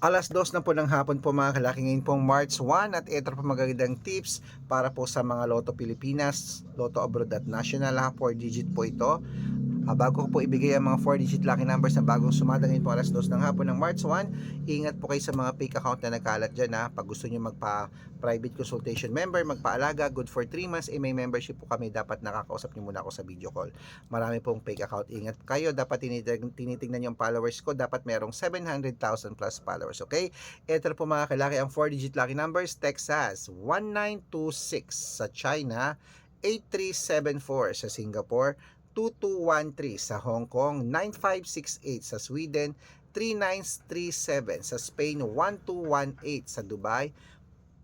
2:00 na po ng hapon po mga kalaki, ngayon pong March 1 at ito po magagandang tips para po sa mga Lotto Pilipinas, Lotto Abroad at National, 4 digit po ito. Bago ko po ibigay ang mga 4-digit lucky numbers na bagong sumada ngayon po 2:00 ng hapon ng March 1, ingat po kayo sa mga fake account na nagkalat dyan ha. Pag gusto nyo magpa-private consultation member, magpaalaga, good for 3 months, may membership po kami, dapat nakakausap nyo muna ako sa video call. Marami pong fake account, ingat kayo, dapat tinitingnan yung followers ko, dapat merong 700,000 plus followers, okay? Ito po mga kalaki ang 4-digit lucky numbers: Texas 1926, sa China 8374, sa Singapore 2213, sa Hong Kong 9568, sa Sweden 3937, sa Spain 1218, sa Dubai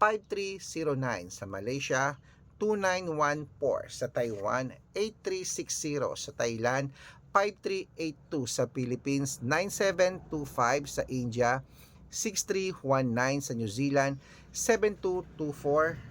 5309, sa Malaysia 2914, sa Taiwan 8360, sa Thailand 5382, sa Philippines 9725, sa India 6319, sa New Zealand 7224,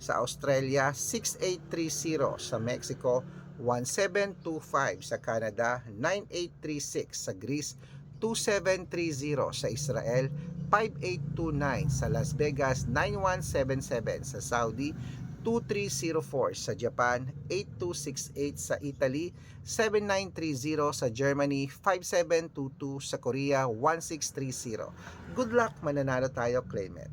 sa Australia 6830, sa Mexico 1725, sa Canada 9836, sa Greece 2730, sa Israel 5829, sa Las Vegas 9177, sa Saudi 2304, sa Japan 8268, sa Italy 7930, sa Germany 5722, sa Korea 1630. Good luck, mananalo tayo, claim it.